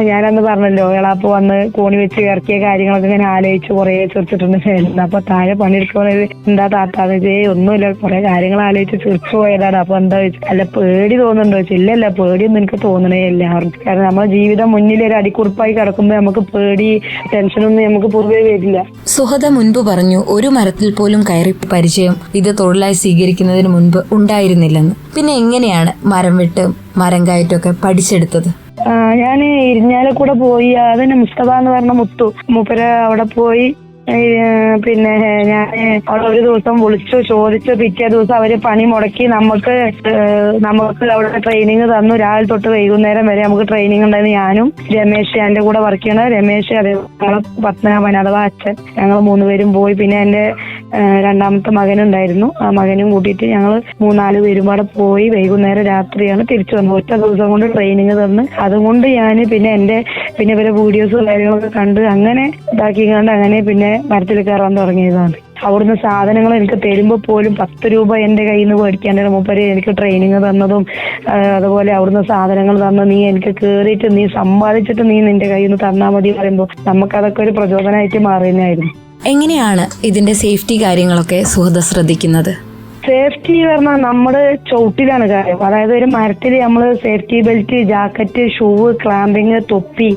ഞാനന്ന് പറഞ്ഞല്ലോ, എളാപ്പ് വന്ന് കോണി വെച്ച് ഇറക്കിയ കാര്യങ്ങളൊക്കെ ഇങ്ങനെ ആലോചിച്ച് കുറെ ചിരിച്ചിട്ടുണ്ട്. അപ്പൊ താഴെ പണിയെടുക്കുന്നത് എന്താ താത്താന്ന് ഒന്നുമില്ല, കുറെ കാര്യങ്ങൾ ആലോചിച്ച് ചിരിച്ചു പോയതാണ്. അപ്പൊ എന്താ വെച്ചാൽ അല്ല പേടി തോന്നുന്നുണ്ടോ വെച്ചാൽ ഇല്ലല്ല, പേടിയൊന്നും എനിക്ക് തോന്നണേ എല്ലാവർക്കും. കാരണം നമ്മുടെ ജീവിതം മുന്നിൽ ഒരു അടിക്കുറിപ്പായി കിടക്കുമ്പോ നമുക്ക് പേടി ടെൻഷനൊന്നും നമുക്ക് പൊതുവെ വരില്ല. സുഹദ മുൻപ് പറഞ്ഞു, ഒരു മരത്തിൽ പോലും കയറി പരിചയം ഇത് തൊഴിലായി സ്വീകരിക്കുന്നതിന് മുൻപ് ഉണ്ടായിരുന്നില്ലെന്ന്. പിന്നെ എങ്ങനെയാണ് മരം വെട്ടും മരം കയറ്റമൊക്കെ പഠിച്ചെടുത്തത്? ഞാൻ ഇരിഞ്ഞാലെ കൂടെ പോയി. അതിന് മുസ്തഫ എന്ന് പറഞ്ഞ മൂപ്പര് അവിടെ പോയി പിന്നെ ഞാൻ അവിടെ ഒരു ദിവസം വിളിച്ചു ചോദിച്ചു, പിറ്റേ ദിവസം അവര് പണി മുടക്കി നമുക്ക് അവിടെ ട്രെയിനിങ് തന്നു. രാവിലെ തൊട്ട് വൈകുന്നേരം വരെ നമുക്ക് ട്രെയിനിങ് ഉണ്ടായിരുന്നു. ഞാനും രമേശ്, എന്റെ കൂടെ വർക്ക് ചെയ്യണ രമേശ്, അതേ നമ്മളെ പത്മനാഭൻ അഥവാ അച്ഛൻ, ഞങ്ങൾ 3 പേരും പോയി. പിന്നെ എന്റെ രണ്ടാമത്തെ മകനുണ്ടായിരുന്നു, ആ മകനും കൂട്ടിയിട്ട് ഞങ്ങൾ 3-4 പേരും കൂടെ പോയി. വൈകുന്നേരം രാത്രിയാണ് തിരിച്ചു വന്നത്. ഒറ്റ ദിവസം കൊണ്ട് ട്രെയിനിങ് തന്ന്. അതുകൊണ്ട് ഞാൻ പിന്നെ ഇവരെ വീഡിയോസും കാര്യങ്ങളൊക്കെ കണ്ട് അങ്ങനെ ഇതാക്കിക്കൊണ്ട് അങ്ങനെ പിന്നെ മരത്തിൽ കയറാൻ തുടങ്ങിയതാണ്. അവിടുന്ന് സാധനങ്ങൾ എനിക്ക് തരുമ്പോൾ പോലും 10 രൂപ എന്റെ കയ്യിൽ നിന്ന് മേടിക്കാണ്ട് മൂപ്പര് എനിക്ക് ട്രെയിനിങ് തന്നതും അതുപോലെ അവിടുന്ന് സാധനങ്ങൾ തന്നു. നീ എനിക്ക് കേറിയിട്ട് നീ സമ്പാദിച്ചിട്ട് നീ നിന്റെ കയ്യിൽ നിന്ന് തന്നാൽ മതി പറയുമ്പോൾ നമുക്കതൊക്കെ ഒരു പ്രചോദനമായിട്ട് മാറുന്നതായിരുന്നു. എങ്ങനെയാണ് ഇതിന്റെ സേഫ്റ്റി കാര്യങ്ങളൊക്കെ സുഹൃത ശ്രദ്ധിക്കുന്നത്? സേഫ്റ്റി പറഞ്ഞാൽ നമ്മുടെ ചവിട്ടിലാണ് കാര്യം. അതായത് ഒരു മരത്തിൽ നമ്മൾ safety belt, jacket, shoe, clamping, തൊപ്പി,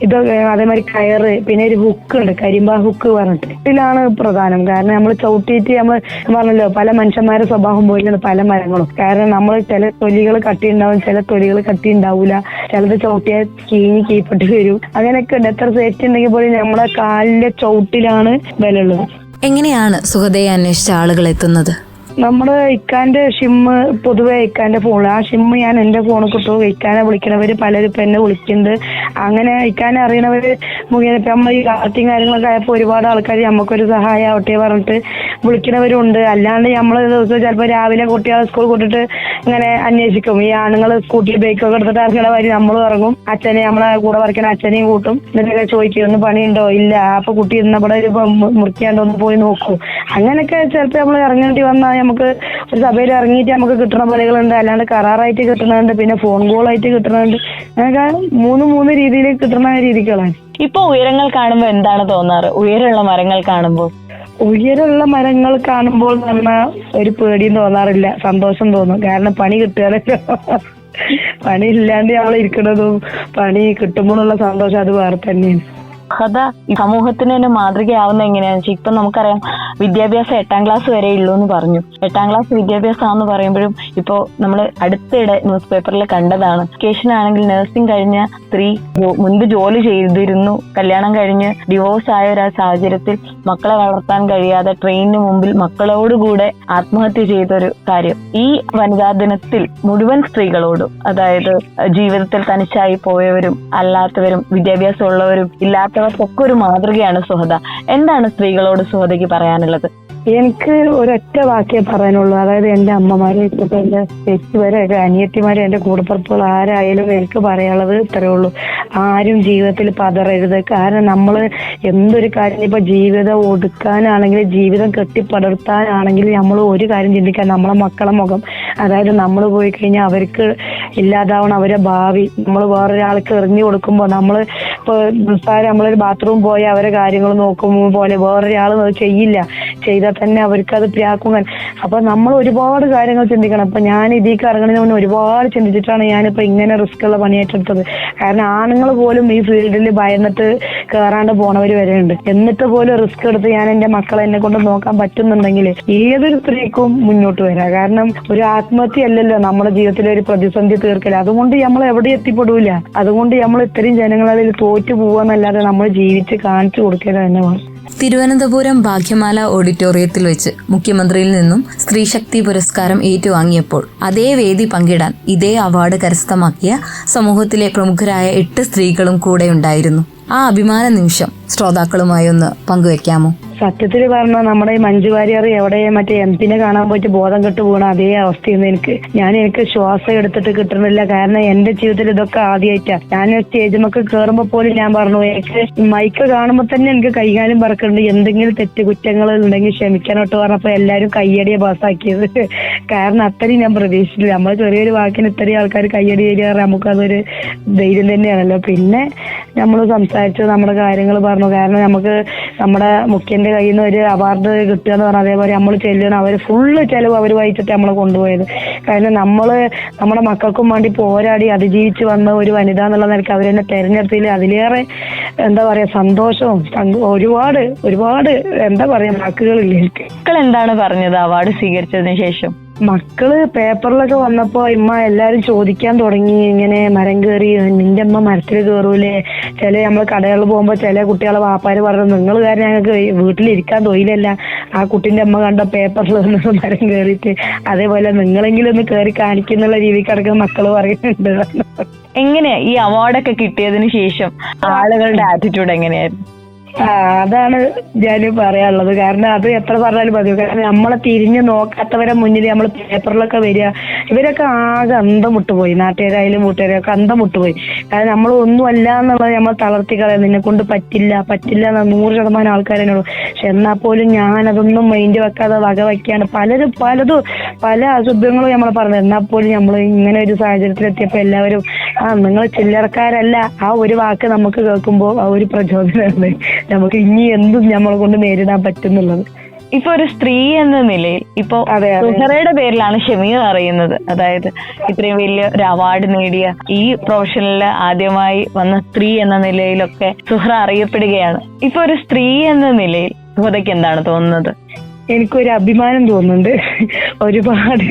ഇതൊക്കെ, അതേമാതിരി കയറ്, പിന്നെ ഒരു ഹുക്ക് ഉണ്ട്, കരിമ്പ ഹുക്ക് പറഞ്ഞിട്ട്, ഇതിലാണ് പ്രധാനം. കാരണം നമ്മൾ ചവിട്ടിയിട്ട് നമ്മൾ പറഞ്ഞല്ലോ പല മനുഷ്യന്മാരുടെ സ്വഭാവം പോലെയാണ് പല മരങ്ങളും. കാരണം നമ്മൾ ചില തൊലികൾ കട്ടിയുണ്ടാവും, ചില തൊലികൾ കട്ടി ഉണ്ടാവൂല, ചിലത് ചവിട്ടിയാൽ കീഴ്പ്പെട്ട് വരും. അങ്ങനെയൊക്കെ ഉണ്ട്. എത്ര സേഫ്റ്റി ഉണ്ടെങ്കിൽ പോലും നമ്മുടെ കാലിന്റെ ചവിട്ടിലാണ് ബലമുള്ളത്. എങ്ങനെയാണ് സുഹൃതയെ അന്വേഷിച്ച ആളുകൾ എത്തുന്നത്? നമ്മുടെ ഇക്കാന്റെ ഷിമ്മ്, പൊതുവെ ഇക്കാന്റെ ഫോണിൽ ആ ഷിമ്മ് ഞാൻ എന്റെ ഫോണിൽ കിട്ടും. ഇക്കാനെ വിളിക്കണവര് പലരും ഇപ്പൊ എന്നെ വിളിക്കുന്നുണ്ട്. അങ്ങനെ ഇക്കാനെ അറിയണവര് മുഖേന ഇപ്പൊ നമ്മൾ ഈ കാർത്തിയും കാര്യങ്ങളൊക്കെ ആയപ്പോൾ ഒരുപാട് ആൾക്കാർ നമുക്കൊരു സഹായം ആവട്ടെ പറഞ്ഞിട്ട് വിളിക്കണവരുണ്ട്. അല്ലാണ്ട് നമ്മൾ ദിവസം ചിലപ്പോൾ രാവിലെ കുട്ടികളെ സ്കൂൾ കൂട്ടിട്ട് ഇങ്ങനെ അന്വേഷിക്കും. ഈ ആണുങ്ങൾ സ്കൂട്ടി ബൈക്കൊക്കെ എടുത്തിട്ട് ഇറങ്ങണ വരി നമ്മൾ ഇറങ്ങും. അച്ഛനെ നമ്മളെ കൂടെ വരയ്ക്കണ അച്ഛനെയും കൂട്ടും. എന്നിട്ടൊക്കെ ചോദിക്കും ഒന്ന് പണിയുണ്ടോ, ഇല്ല, അപ്പൊ കുട്ടി ഇന്നവിടെ മുറിക്കാണ്ടോ ഒന്ന് പോയി നോക്കൂ. അങ്ങനെയൊക്കെ ചിലപ്പോൾ നമ്മൾ ഇറങ്ങേണ്ടി വന്നാൽ നമുക്ക് ഒരു സഭയിൽ ഇറങ്ങിയിട്ട് നമുക്ക് കിട്ടുന്ന പണികളുണ്ട്. അല്ലാണ്ട് കരാറായിട്ട് കിട്ടുന്നുണ്ട്, പിന്നെ ഫോൺ കോളായിട്ട് കിട്ടുന്നുണ്ട്. അങ്ങനെയൊക്കെ 3 രീതിയിൽ കിട്ടുന്ന രീതികളാണ്. ഇപ്പൊ ഉയരങ്ങൾ കാണുമ്പോ എന്താണ് തോന്നാറ്? ഉയരമുള്ള മരങ്ങൾ കാണുമ്പോൾ ഉയരമുള്ള മരങ്ങൾ കാണുമ്പോൾ നമ്മ ഒരു പേടിയും തോന്നാറില്ല, സന്തോഷം തോന്നും. കാരണം പണി കിട്ടുകയാണല്ലോ. പണി ഇല്ലാണ്ട് നമ്മൾ ഇരിക്കുന്നതും പണി കിട്ടുമ്പോഴുള്ള സന്തോഷം അത് വേറെ തന്നെയാണ്. കഥ സമൂഹത്തിന് തന്നെ മാതൃകയാവുന്ന എങ്ങനെയാണെന്ന് വെച്ചാൽ ഇപ്പൊ നമുക്കറിയാം വിദ്യാഭ്യാസം 8ാം ക്ലാസ് വരെ ഉള്ളൂ എന്ന് പറഞ്ഞു. 8ാം ക്ലാസ് വിദ്യാഭ്യാസമാണെന്ന് പറയുമ്പോഴും ഇപ്പോൾ നമ്മൾ അടുത്തിടെ ന്യൂസ് പേപ്പറിൽ കണ്ടതാണ്. എഡ്യൂക്കേഷൻ ആണെങ്കിൽ നഴ്സിംഗ് കഴിഞ്ഞ സ്ത്രീ മുൻപ് ജോലി ചെയ്തിരുന്നു, കല്യാണം കഴിഞ്ഞ് ഡിവോഴ്സ് ആയ ഒരു സാഹചര്യത്തിൽ മക്കളെ വളർത്താൻ കഴിയാതെ ട്രെയിനിന് മുമ്പിൽ മക്കളോടുകൂടെ ആത്മഹത്യ ചെയ്തൊരു കാര്യം. ഈ വനിതാ ദിനത്തിൽ മുഴുവൻ സ്ത്രീകളോടും, അതായത് ജീവിതത്തിൽ തനിച്ചായി പോയവരും അല്ലാത്തവരും വിദ്യാഭ്യാസം ഉള്ളവരും ഇല്ലാത്തവർക്കൊക്കെ ഒരു മാതൃകയാണ് സുഹൃത. എന്താണ് സ്ത്രീകളോട് സുഹൃതയ്ക്ക് പറയാനുള്ളത്? എനിക്ക് ഒരൊറ്റ വാക്കേ പറയാനുള്ളൂ. അതായത് എന്റെ അമ്മമാരെ, ഇപ്പൊ എന്റെ ചേച്ചിമാരെ, അനിയത്തിമാരെ, എന്റെ കൂടപ്പുറപ്പുകൾ ആരായാലും എനിക്ക് പറയാനുള്ളത് ഇത്രയേ ഉള്ളൂ. ആരും ജീവിതത്തിൽ പതറരുത്. കാരണം നമ്മൾ എന്തൊരു കാര്യം ഇപ്പൊ ജീവിതം ഒടുക്കാനാണെങ്കിൽ, ജീവിതം കെട്ടിപ്പടർത്താനാണെങ്കിൽ നമ്മൾ ഒരു കാര്യം ചിന്തിക്കാൻ, നമ്മളെ മക്കളെ മുഖം. അതായത് നമ്മൾ പോയി കഴിഞ്ഞാൽ അവർക്ക് ഇല്ലാതാവണം അവരെ ഭാവി. നമ്മൾ വേറൊരാൾക്ക് എറിഞ്ഞു കൊടുക്കുമ്പോൾ നമ്മൾ ഇപ്പൊ നമ്മളൊരു ബാത്റൂം പോയി അവരെ കാര്യങ്ങൾ നോക്കുമ്പോൾ പോലെ വേറൊരാൾ ചെയ്യില്ല, ചെയ്താൽ തന്നെ അവർക്ക് അത് പ്രാക്കും. അപ്പൊ നമ്മൾ ഒരുപാട് കാര്യങ്ങൾ ചിന്തിക്കണം. അപ്പൊ ഞാൻ ഇതിലേക്ക് ഇറങ്ങുന്നതിന് മുന്നേ ഒരുപാട് ചിന്തിച്ചിട്ടാണ് ഞാനിപ്പോ ഇങ്ങനെ റിസ്ക് ഉള്ള പണിയേറ്റെടുത്തത്. കാരണം ആണുങ്ങൾ പോലും ഈ ഫീൽഡിൽ ഭയന്നിട്ട് കയറാണ്ട് പോണവര് വരെ ഉണ്ട്. എന്നിട്ട് പോലും റിസ്ക് എടുത്ത് ഞാൻ എന്റെ മക്കളെ എന്നെ കൊണ്ട് നോക്കാൻ പറ്റുന്നുണ്ടെങ്കിൽ ഏതൊരു സ്ത്രീക്കും മുന്നോട്ട് വരാം. കാരണം ഒരു ആത്മഹത്യ അല്ലല്ലോ നമ്മുടെ ജീവിതത്തിലെ ഒരു പ്രതിസന്ധി തീർക്കല്. അതുകൊണ്ട് നമ്മൾ എവിടെ എത്തിപ്പെടൂല. അതുകൊണ്ട് നമ്മൾ ഇത്രയും ജനങ്ങളിൽ തോറ്റു പോവാന്നല്ലാതെ നമ്മൾ ജീവിച്ച് കാണിച്ചു കൊടുക്കുക തന്നെ വേണം. തിരുവനന്തപുരം ഭാഗ്യമാല ഓഡിറ്റോറിയത്തിൽ വെച്ച് മുഖ്യമന്ത്രിയിൽ നിന്നും സ്ത്രീശക്തി പുരസ്കാരം ഏറ്റുവാങ്ങിയപ്പോൾ അതേ വേദി പങ്കിടാൻ ഇതേ അവാർഡ് കരസ്ഥമാക്കിയ സമൂഹത്തിലെ പ്രമുഖരായ 8 സ്ത്രീകളും കൂടെ ഉണ്ടായിരുന്നു. ആ അഭിമാന നിമിഷം ശ്രോതാക്കളുമായി ഒന്ന് പങ്കുവെക്കാമോ? സത്യത്തിൽ പറഞ്ഞാൽ നമ്മുടെ ഈ മഞ്ജു വാര്യർ എവിടെ മറ്റേ എംപിനെ കാണാൻ പോയിട്ട് ബോധം കെട്ട് പോകണം അതേ അവസ്ഥയെന്ന് എനിക്ക് ശ്വാസം എടുത്തിട്ട് കിട്ടുന്നില്ല. കാരണം എന്റെ ജീവിതത്തിൽ ഇതൊക്കെ ആദ്യമായിട്ടാ. ഞാൻ സ്റ്റേജിമൊക്കെ കയറുമ്പോ പോലും ഞാൻ പറഞ്ഞു, എനിക്ക് മൈക്ക് കാണുമ്പോ തന്നെ എനിക്ക് കൈകാലും പറക്കുന്നുണ്ട്. എന്തെങ്കിലും തെറ്റുകുറ്റങ്ങൾ ഉണ്ടെങ്കിൽ ക്ഷമിക്കാനോട്ട് പറഞ്ഞപ്പോ എല്ലാരും കയ്യടിയെ പാസ്സാക്കിയത്. കാരണം അത്രയും ഞാൻ പ്രതീക്ഷിച്ചില്ല. നമ്മൾ ചെറിയൊരു വാക്കിന് ഇത്രയും ആൾക്കാർ കയ്യടി തരിക, നമുക്കതൊരു ധൈര്യം തന്നെയാണല്ലോ. പിന്നെ നമ്മൾ സംസാരിച്ചു, നമ്മുടെ കാര്യങ്ങൾ പറഞ്ഞു. കാരണം നമുക്ക് നമ്മുടെ മുഖ്യന്റെ കയ്യിൽ നിന്ന് ഒരു അവാർഡ് കിട്ടുക എന്ന് പറഞ്ഞാൽ അതേപോലെ നമ്മൾ ചെല്ലണം. അവർ ഫുള്ള് ചെലവ് അവർ വഹിച്ചിട്ട് നമ്മളെ കൊണ്ടുപോയത്. കാരണം നമ്മുടെ മക്കൾക്കും വേണ്ടി പോരാടി അതിജീവിച്ച് വന്ന ഒരു വനിത എന്നുള്ള നിലയ്ക്ക് അവരെന്നെ തെരഞ്ഞെടുത്തതിൽ അതിലേറെ എന്താ പറയാ സന്തോഷവും ഒരുപാട് എന്താ പറയാ വാക്കുകളില്ല എനിക്ക്. മക്കൾ എന്താണ് പറഞ്ഞത് അവാർഡ് സ്വീകരിച്ചതിന് ശേഷം? മക്കള് പേപ്പറിലൊക്കെ വന്നപ്പോ ഇമ്മ എല്ലാരും ചോദിക്കാൻ തുടങ്ങി, ഇങ്ങനെ മരം കയറി നിന്റെ അമ്മ മരത്തിൽ കയറൂലേ, ചില നമ്മള് കടകളിൽ പോകുമ്പോ ചില കുട്ടികളെ വാപ്പാര് പറഞ്ഞു നിങ്ങൾ കാരണം ഞങ്ങൾക്ക് വീട്ടിലിരിക്കാൻ തൊഴിലല്ല, ആ കുട്ടിന്റെ അമ്മ കണ്ട പേപ്പറിൽ വന്ന് മരം കയറിയിട്ട് അതേപോലെ നിങ്ങളെങ്കിലും ഒന്ന് കയറി കാണിക്കുന്നുള്ള രീതിക്ക് അടക്കം മക്കള് പറയുന്നുണ്ട്. എങ്ങനെയാ ഈ അവാർഡൊക്കെ കിട്ടിയതിന് ശേഷം ആളുകളുടെ ആറ്റിറ്റ്യൂഡ് എങ്ങനെയായിരുന്നു? അതാണ് ഞാൻ പറയാനുള്ളത്. കാരണം അത് എത്ര പറഞ്ഞാലും മതി. കാരണം നമ്മളെ തിരിഞ്ഞു നോക്കാത്തവരെ മുന്നിൽ നമ്മൾ പേപ്പറിലൊക്കെ വരിക, ഇവരൊക്കെ ആകെ അന്തം വിട്ടുപോയി. നാട്ടുകാരായാലും വീട്ടുകാരൊക്കെ അന്തം വിട്ടുപോയി. കാരണം നമ്മൾ ഒന്നും അല്ല എന്നുള്ളത് നമ്മൾ തളർത്തി കളയാം. നിന്നെ കൊണ്ട് പറ്റില്ല എന്ന് 100% ആൾക്കാരെന്നുള്ളൂ. പക്ഷെ എന്നാൽ പോലും ഞാൻ അതൊന്നും മൈൻഡ് വെക്കാതെ വകവയ്ക്കാണ് പല അശുദ്ധങ്ങളും നമ്മൾ പറഞ്ഞത്. എന്നാൽ പോലും നമ്മൾ ഇങ്ങനെ ഒരു സാഹചര്യത്തിലെത്തിയപ്പോൾ എല്ലാവരും നിങ്ങൾ ചില്ലറക്കാരല്ല, ആ ഒരു വാക്ക് നമുക്ക് കേൾക്കുമ്പോൾ ആ ഒരു പ്രചോദനമാണ് നമുക്ക് ഇനി എന്തും നമ്മളെ കൊണ്ട് നേരിടാൻ പറ്റുന്നുള്ളത്. ഇപ്പൊ ഒരു സ്ത്രീ എന്ന നിലയിൽ ഇപ്പൊ സുഹറയുടെ പേരിലാണ് ഷമീർ അറിയുന്നത്. അതായത് ഇത്രയും വലിയ ഒരു അവാർഡ് നേടിയ ഈ പ്രൊഫഷനിൽ ആദ്യമായി വന്ന സ്ത്രീ എന്ന നിലയിലൊക്കെ സുഹറ അറിയപ്പെടുകയാണ്. ഇപ്പൊ ഒരു സ്ത്രീ എന്ന നിലയിൽ സുഹറയ്ക്ക് എന്താണ് തോന്നുന്നത്? എനിക്കൊരു അഭിമാനം തോന്നുന്നുണ്ട് ഒരുപാട്.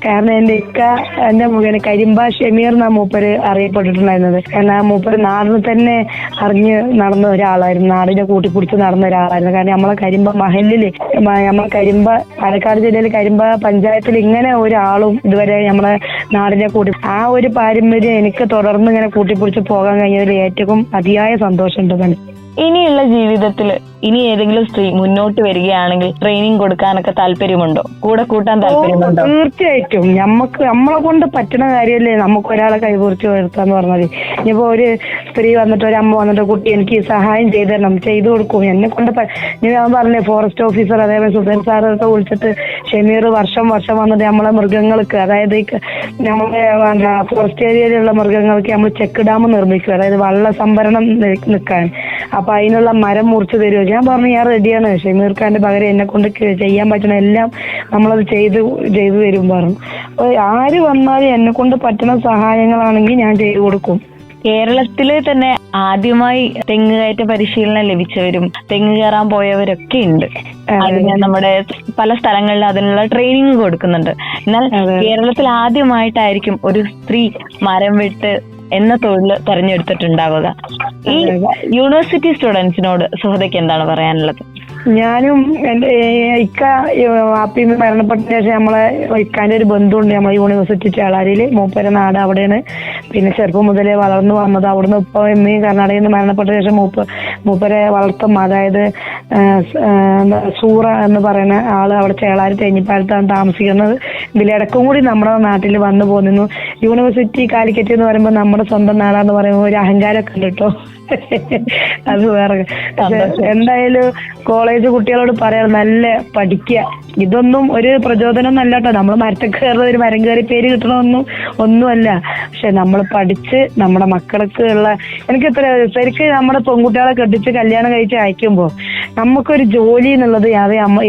കാരണം എന്റെ മുഖേന കരിമ്പ ഷമീർ എന്നാ മൂപ്പര് അറിയപ്പെട്ടിട്ടുണ്ടായിരുന്നത്. കാരണം ആ മൂപ്പര് നാടിന് തന്നെ അറിഞ്ഞ് നടന്ന ഒരാളായിരുന്നു, നാടിനെ കൂട്ടിപ്പിടിച്ച് നടന്ന ഒരാളായിരുന്നു. കാരണം നമ്മളെ കരിമ്പ മഹലില്, നമ്മളെ കരിമ്പ പാലക്കാട് ജില്ലയിലെ കരിമ്പ പഞ്ചായത്തിൽ ഇങ്ങനെ ഒരാളും ഇതുവരെ നമ്മളെ നാടിനെ ആ ഒരു പാരമ്പര്യം എനിക്ക് തുടർന്ന് ഇങ്ങനെ കൂട്ടിപ്പിടിച്ച് പോകാൻ കഴിഞ്ഞതിൽ ഏറ്റവും അതിയായ സന്തോഷമുണ്ട്. ഇനിയുള്ള ജീവിതത്തിൽ ഇനി ഏതെങ്കിലും സ്ത്രീ മുന്നോട്ട് വരികയാണെങ്കിൽ ട്രെയിനിങ് കൊടുക്കാനൊക്കെ താല്പര്യമുണ്ടോ? കൂടെ കൂട്ടാൻ താല്പര്യമുണ്ടോ? തീർച്ചയായിട്ടും. നമ്മളെ കൊണ്ട് പറ്റുന്ന കാര്യമല്ലേ നമുക്ക് ഒരാളെ കൈകുറിച്ച് വരുത്താന്ന് പറഞ്ഞാൽ. ഇനിയിപ്പോ ഒരു സ്ത്രീ വന്നിട്ട് ഒരു അമ്മ വന്നിട്ട് കുട്ടി എനിക്ക് സഹായം ചെയ്തു തരണം, ചെയ്തു കൊടുക്കും. എന്നെ കൊണ്ട് ഞാൻ പറഞ്ഞേ ഫോറസ്റ്റ് ഓഫീസർ അതേപോലെ സുധൻ സാറൊക്കെ വിളിച്ചിട്ട് ഷമീർ വർഷം വന്നിട്ട് നമ്മളെ മൃഗങ്ങൾക്ക്, അതായത് നമ്മളെ ഫോറസ്റ്റ് ഏരിയയിലുള്ള മൃഗങ്ങൾക്ക് നമ്മൾ ചെക്ക് ഡാം നിർമ്മിക്കും, അതായത് വള്ള സംഭരണം നിൽക്കാൻ. അപ്പൊ അതിനുള്ള മരം മുറിച്ച് തരുമോ? ഞാൻ പറഞ്ഞു ഞാൻ റെഡിയാണ്, ഷമീർ ഖാന്റെ പകരം എന്നെ കൊണ്ട് ചെയ്യാൻ പറ്റണ എല്ലാം നമ്മളത് ചെയ്തു തരും പറഞ്ഞു. അപ്പൊ ആര് വന്നാലും എന്നെ കൊണ്ട് പറ്റുന്ന സഹായങ്ങളാണെങ്കിൽ ഞാൻ ചെയ്തു കൊടുക്കും. കേരളത്തില് തന്നെ ആദ്യമായി തെങ്ങ് കയറ്റ പരിശീലനം ലഭിച്ചവരും തെങ്ങ് കയറാൻ പോയവരൊക്കെ ഉണ്ട്. അതിന് നമ്മുടെ പല സ്ഥലങ്ങളിൽ അതിനുള്ള ട്രെയിനിങ് കൊടുക്കുന്നുണ്ട്. എന്നാൽ കേരളത്തിൽ ആദ്യമായിട്ടായിരിക്കും ഒരു സ്ത്രീ മരം വെട്ട് എന്ന തൊഴിൽ തെരഞ്ഞെടുത്തിട്ടുണ്ടാവുക. ഈ യൂണിവേഴ്സിറ്റി സ്റ്റുഡൻസിനോട് സുഹൃതയ്ക്ക് എന്താണ് പറയാനുള്ളത്? ഞാനും എന്റെ വാപ്പി മരണപ്പെട്ട ശേഷം നമ്മളെ ഇക്കാന്റെ ഒരു ബന്ധുണ്ട് നമ്മളെ യൂണിവേഴ്സിറ്റി ചേളാരിയില്. മൂപ്പര നാട് അവിടെയാണ്. പിന്നെ ചെറുപ്പം മുതലേ വളർന്നു വന്നത് അവിടുന്ന്. ഇപ്പൊ എമ്മയും കർണാടകയിൽ നിന്ന് മരണപ്പെട്ട ശേഷം മൂപ്പരെ വളർത്തും, അതായത് സൂറ എന്ന് പറയുന്ന ആള് അവിടെ ചേളാരി തേഞ്ഞിപ്പാലത്താണ് താമസിക്കുന്നത്. ഇതിലിടക്കും കൂടി നമ്മുടെ നാട്ടിൽ വന്നു പോന്നു. യൂണിവേഴ്സിറ്റി കാലിക്കറ്റ് എന്ന് പറയുമ്പോൾ നമ്മുടെ സ്വന്തം നാടാന്ന് പറയുമ്പോൾ ഒരു അഹങ്കാരമൊക്കെ ഉണ്ട് കേട്ടോ. അത് വേറെ. എന്തായാലും കോളേജ് കുട്ടികളോട് പറയാം, നല്ല പഠിക്കുക. ഇതൊന്നും ഒരു പ്രചോദനം ഒന്നല്ല കേട്ടോ. നമ്മൾ മരത്തിൽ കയറുന്ന ഒരു മരം കയറി പേര് ഒന്നുമല്ല. പക്ഷെ നമ്മൾ പഠിച്ച് നമ്മുടെ മക്കൾക്ക് ഉള്ള എനിക്ക് ശരിക്കും നമ്മുടെ പെൺകുട്ടികളെ കെട്ടിച്ച് കല്യാണം കഴിച്ച് അയക്കുമ്പോൾ നമുക്കൊരു ജോലി എന്നുള്ളത്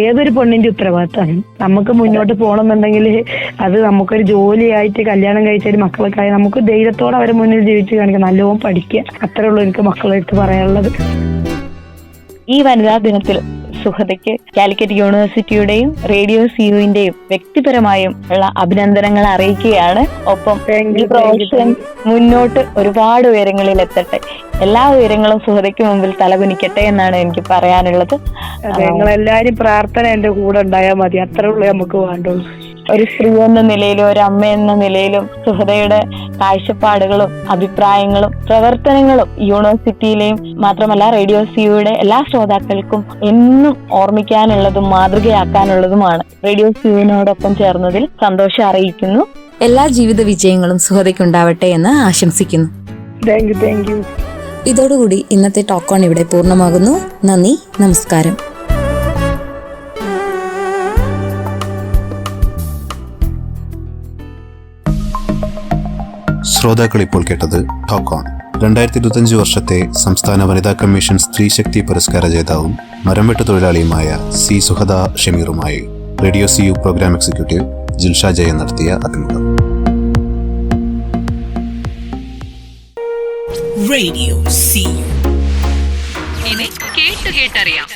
ഏതൊരു പെണ്ണിന്റെ ഉത്തരവാദിത്തമാണ്. നമുക്ക് മുന്നോട്ട് പോകണമെന്നുണ്ടെങ്കിൽ അത് നമുക്കൊരു ജോലിയായിട്ട് കല്യാണം കഴിച്ചൊരു മക്കളൊക്കെ ആയി നമുക്ക് ധൈര്യത്തോടെ അവരെ മുന്നിൽ ജീവിച്ച് കാണിക്കാം. നല്ലോണം പഠിക്കുക. അത്രേ ഉള്ളൂ എനിക്ക് മക്കളെ അടുത്ത് പറയാനുള്ളത്. ഈ വനിതാ ദിനത്തിൽ സുഹൃതയ്ക്ക് കാലിക്കറ്റ് യൂണിവേഴ്സിറ്റിയുടെയും റേഡിയോ സിയുവിന്റെയും വ്യക്തിപരമായും ഉള്ള അഭിനന്ദനങ്ങൾ അറിയിക്കുകയാണ്. ഒപ്പം ഈ പ്രൊഫഷൻ മുന്നോട്ട് ഒരുപാട് ഉയരങ്ങളിൽ എത്തട്ടെ. എല്ലാ ഉയരങ്ങളും സുഹൃതയ്ക്ക് മുമ്പിൽ തലകുനിക്കട്ടെ എന്നാണ് എനിക്ക് പറയാനുള്ളത്. നിങ്ങളെല്ലാരും പ്രാർത്ഥന എന്റെ കൂടെ ഉണ്ടായാൽ മതി. അത്രേ ഉള്ളൂ നമുക്ക് വേണ്ടുള്ളൂ. ഒരു സ്ത്രീ എന്ന നിലയിലും ഒരു അമ്മ എന്ന നിലയിലും സുഹൃതയുടെ കാഴ്ചപ്പാടുകളും അഭിപ്രായങ്ങളും പ്രവർത്തനങ്ങളും യൂണിവേഴ്സിറ്റിയിലെയും മാത്രമല്ല റേഡിയോ സിയുടെ എല്ലാ ശ്രോതാക്കൾക്കും എന്നും ഓർമ്മിക്കാനുള്ളതും മാതൃകയാക്കാനുള്ളതുമാണ്. റേഡിയോ സിയുവിനോടൊപ്പം ചേർന്നതിൽ സന്തോഷം അറിയിക്കുന്നു. എല്ലാ ജീവിത വിജയങ്ങളും സുഹൃതയ്ക്കുണ്ടാവട്ടെ എന്ന് ആശംസിക്കുന്നു. Thank you. ഇതോടുകൂടി ഇന്നത്തെ ടോക്ക് ഓൺ ഇവിടെ പൂർണ്ണമാകുന്നു. നന്ദി, നമസ്കാരം. ശ്രോതാക്കൾ ഇപ്പോൾ കേട്ടത് ടോക്ക് ഓൺ. 2025 വർഷത്തെ സംസ്ഥാന വനിതാ കമ്മീഷൻ സ്ത്രീശക്തി പുരസ്കാര ജേതാവും മരംവെട്ട് തൊഴിലാളിയുമായ സി സുഹദ ഷമീറുമായി radio CU program executive Jilsha Jayan നടത്തിയ അഭിമുഖം. Radio CU. ഇനി കേട്ടറിയാം.